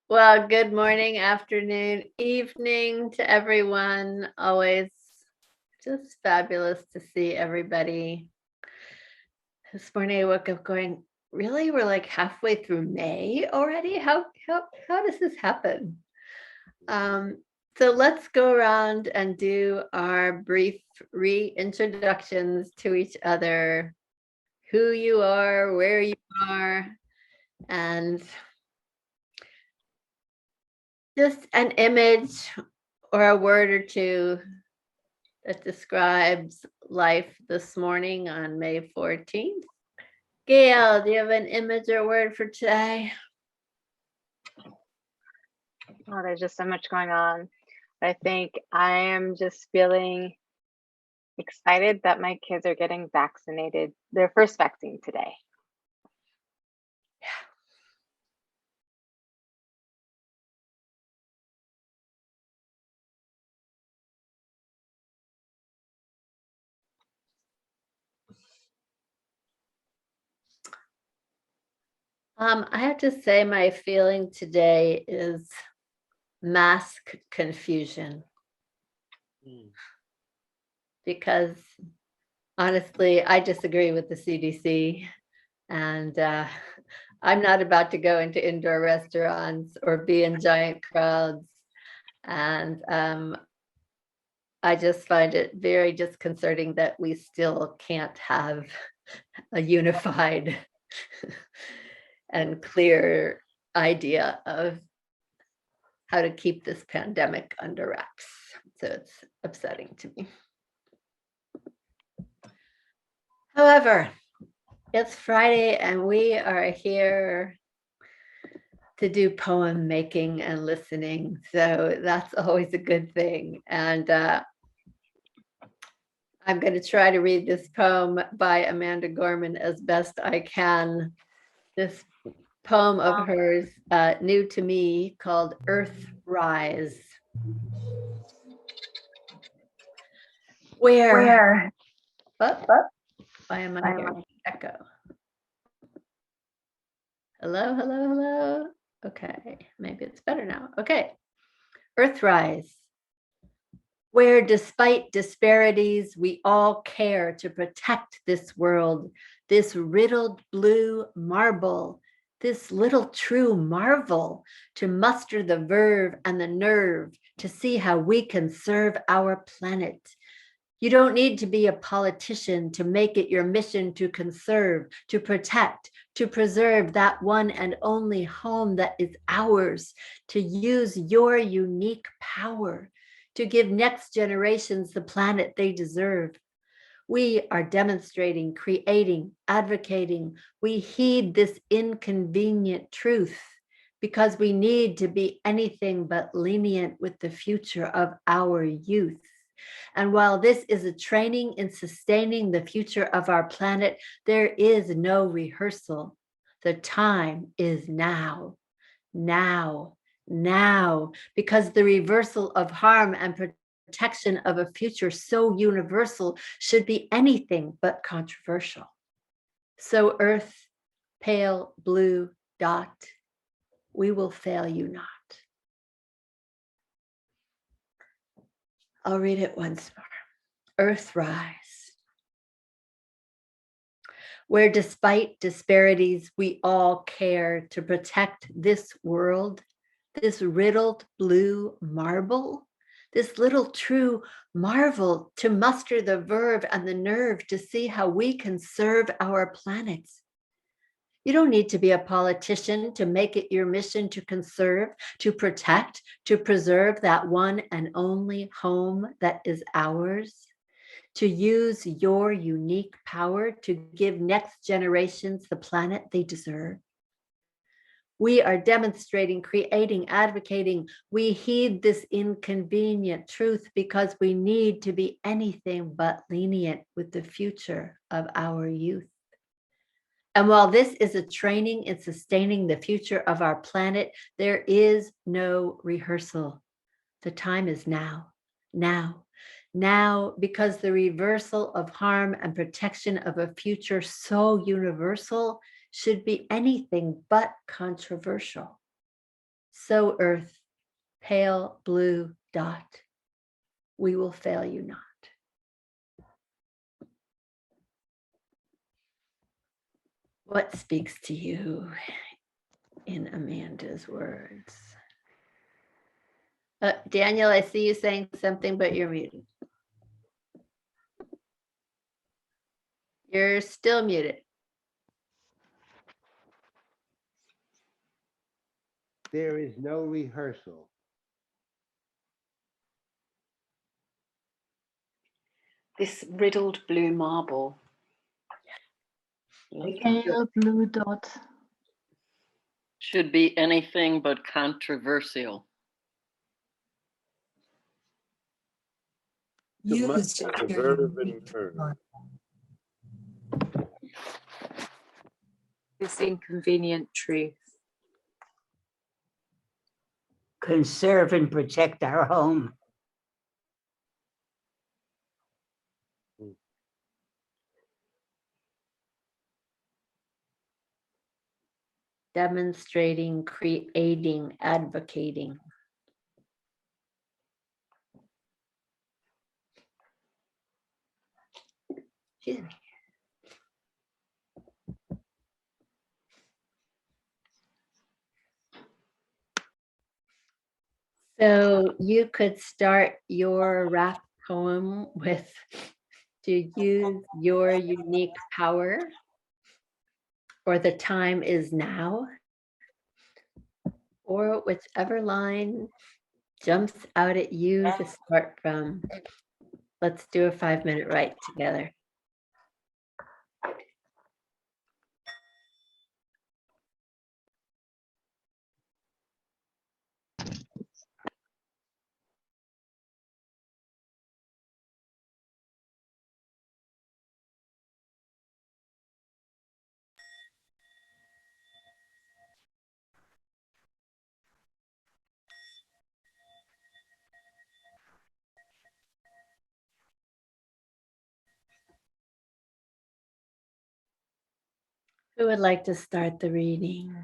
Well, good morning, afternoon, evening to everyone. Always just fabulous to see everybody. This morning I woke up going, really? We're like halfway through May already? How does this happen? So let's go around and do our brief reintroductions to each other, who you are, where you are, and just an image or a word or two that describes life this morning on May 14th. Gail, do you have an image or word for today? Oh, there's just so much going on. I think I am just feeling excited that my kids are getting vaccinated, their first vaccine today. I have to say my feeling today is mask confusion. Because honestly, I disagree with the CDC, and I'm not about to go into indoor restaurants or be in giant crowds. And I just find it very disconcerting that we still can't have a unified and clear idea of how to keep this pandemic under wraps. So it's upsetting to me. However, it's Friday and we are here to do poem making and listening. So that's always a good thing. And I'm going to try to read this poem by Amanda Gorman as best I can. This poem of hers, new to me, called Earthrise. Where? Why am I hearing echo? Hello. Okay, maybe it's better now. Okay. Earthrise. Where despite disparities, we all care to protect this world, this riddled blue marble, this little true marvel, to muster the verve and the nerve to see how we can serve our planet. You don't need to be a politician to make it your mission to conserve, to protect, to preserve that one and only home that is ours, to use your unique power to give next generations the planet they deserve. We are demonstrating, creating, advocating. We heed this inconvenient truth because we need to be anything but lenient with the future of our youth. And while this is a training in sustaining the future of our planet, there is no rehearsal. The time is now, because the reversal of harm and protection of a future so universal should be anything but controversial. So Earth, pale blue dot, we will fail you not. I'll read it once more. Earthrise. Where despite disparities, we all care to protect this world, this riddled blue marble, this little true marvel, to muster the verve and the nerve to see how we can serve our planet. You don't need to be a politician to make it your mission to conserve, to protect, to preserve that one and only home that is ours, to use your unique power to give next generations the planet they deserve. We are demonstrating, creating, advocating. We heed this inconvenient truth because we need to be anything but lenient with the future of our youth. And while this is a training in sustaining the future of our planet, there is no rehearsal. The time is now, because the reversal of harm and protection of a future so universal should be anything but controversial. So earth, pale blue dot, we will fail you not. What speaks to you in Amanda's words? Daniel, I see you saying something, but you're muted. You're still muted. There is no rehearsal. This riddled blue marble. Pale blue dot. Should be anything but controversial. Use your verb and unique verb. power. This inconvenient truth. Conserve and protect our home. Demonstrating, creating, advocating. Excuse me. So you could start your rap poem with to use your unique power, or the time is now, or whichever line jumps out at you to start from. Let's do a 5-minute write together. Who would like to start the reading?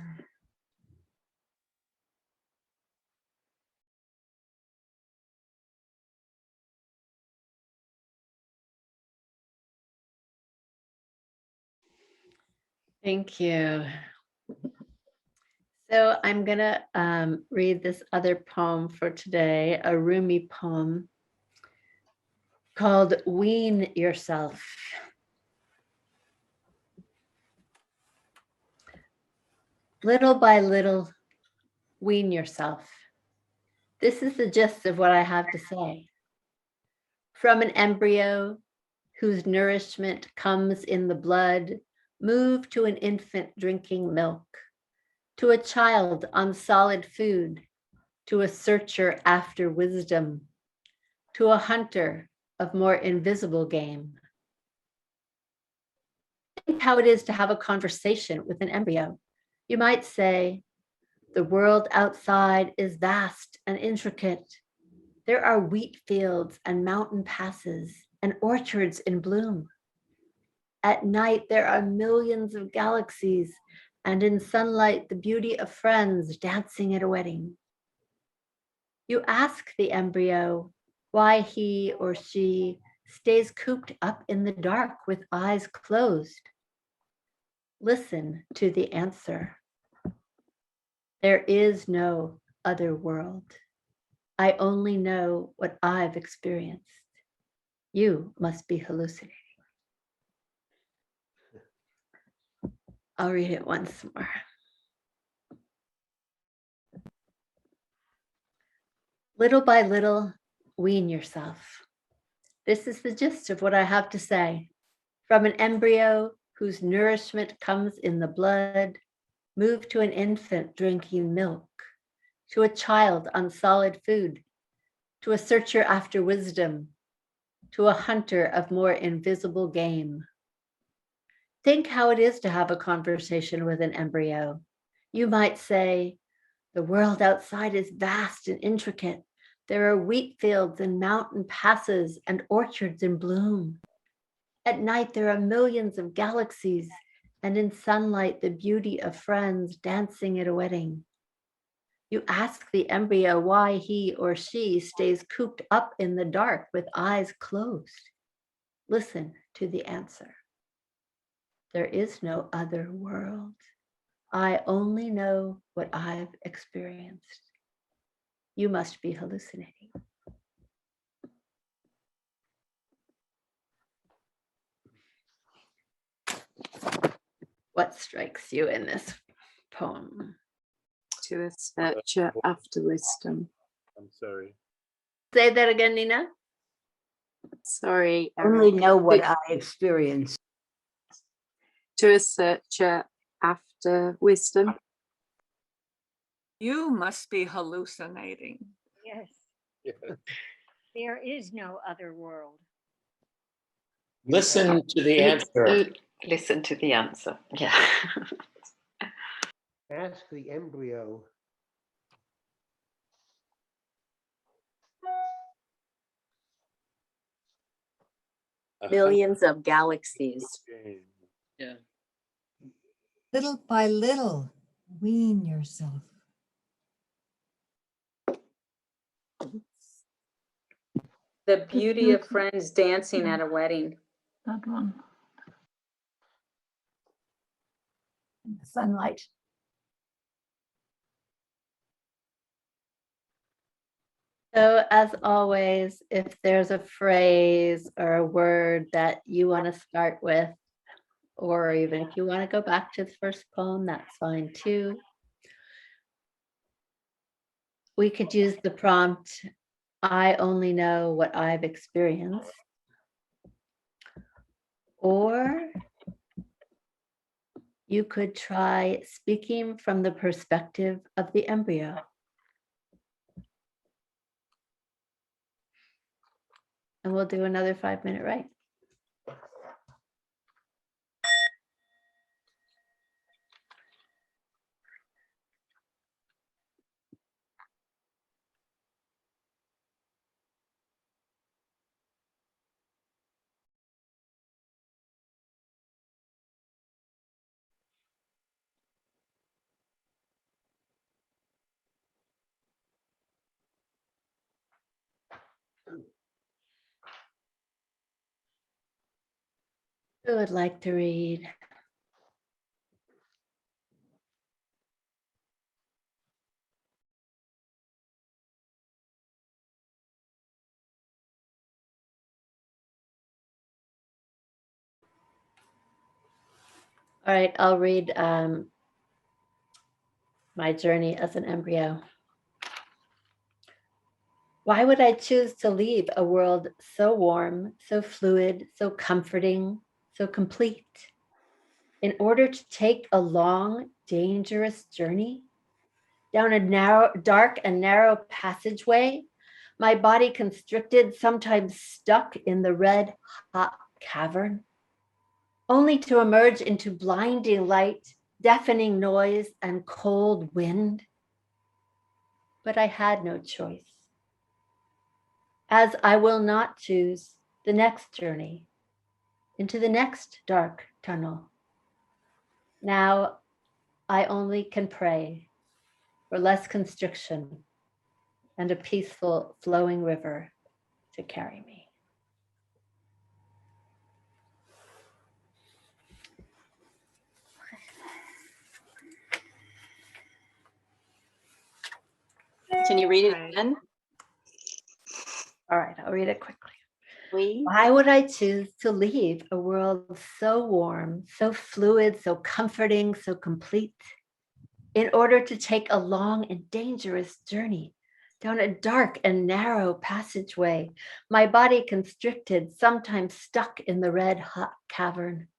Thank you. So I'm gonna read this other poem for today, a Rumi poem called Wean Yourself. Little by little, wean yourself. This is the gist of what I have to say. From an embryo whose nourishment comes in the blood, move to an infant drinking milk, to a child on solid food, to a searcher after wisdom, to a hunter of more invisible game. Think how it is to have a conversation with an embryo. You might say, the world outside is vast and intricate. There are wheat fields and mountain passes and orchards in bloom. At night, there are millions of galaxies, and in sunlight, the beauty of friends dancing at a wedding. You ask the embryo why he or she stays cooped up in the dark with eyes closed. Listen to the answer. There is no other world. I only know what I've experienced. You must be hallucinating. I'll read it once more. Little by little, wean yourself. This is the gist of what I have to say. From an embryo whose nourishment comes in the blood, move to an infant drinking milk, to a child on solid food, to a searcher after wisdom, to a hunter of more invisible game. Think how it is to have a conversation with an embryo. You might say, the world outside is vast and intricate. There are wheat fields and mountain passes and orchards in bloom. At night, there are millions of galaxies, and in sunlight, the beauty of friends dancing at a wedding. You ask the embryo why he or she stays cooped up in the dark with eyes closed. Listen to the answer. There is no other world. I only know what I've experienced. You must be hallucinating. What strikes you in this poem? To a searcher after wisdom. I'm sorry. Say that again, Nina. Sorry, Only Eric. know what I experience. To a searcher after wisdom. You must be hallucinating. Yes, Yes. there is no other world. Listen to the answer. Listen to the answer. Yeah. Ask the embryo. Millions of galaxies. Yeah. Little by little, wean yourself. The beauty of friends dancing at a wedding. That one. In the sunlight. So, as always, if there's a phrase or a word that you want to start with, or even if you want to go back to the first poem, that's fine too. We could use the prompt, I only know what I've experienced. Or you could try speaking from the perspective of the embryo. And we'll do another 5-minute write. Who would like to read? All right, I'll read my journey as an embryo. Why would I choose to leave a world so warm, so fluid, so comforting, so complete, in order to take a long, dangerous journey down a dark and narrow passageway, my body constricted, sometimes stuck in the red hot cavern, only to emerge into blinding light, deafening noise, and cold wind? But I had no choice, as I will not choose the next journey into the next dark tunnel. Now I only can pray for less constriction and a peaceful flowing river to carry me. Can you read it again? All right, I'll read it quickly. Why would I choose to leave a world so warm, so fluid, so comforting, so complete, in order to take a long and dangerous journey down a dark and narrow passageway, my body constricted, sometimes stuck in the red hot cavern,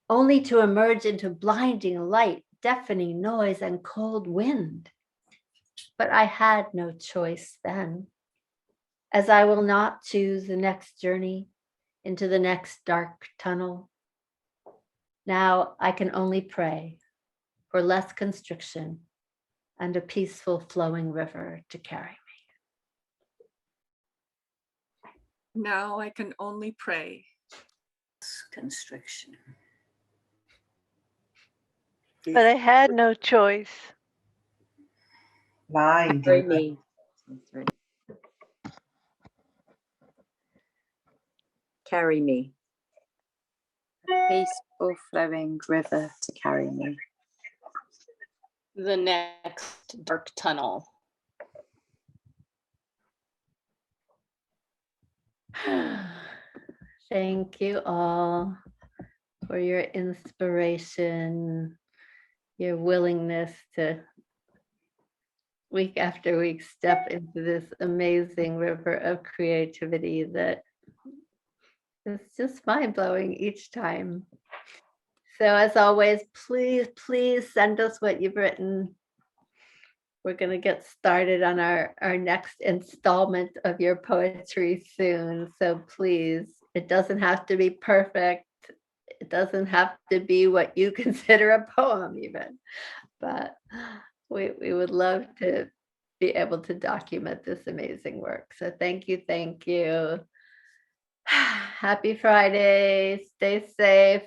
only to emerge into blinding light, deafening noise, and cold wind? But I had no choice then, as I will not choose the next journey into the next dark tunnel. Now I can only pray for less constriction and a peaceful flowing river to carry me. Now I can only pray. Constriction. But I had no choice. Line. Carry me. Carry me. Peaceful flowing river to carry me. The next dark tunnel. Thank you all for your inspiration, your willingness to week after week step into this amazing river of creativity that is just mind-blowing each time. So as always, please send us what you've written. We're going to get started on our next installment of your poetry soon. So please, it doesn't have to be perfect. It doesn't have to be what you consider a poem even, but we would love to be able to document this amazing work. So thank you. Happy Friday. Stay safe.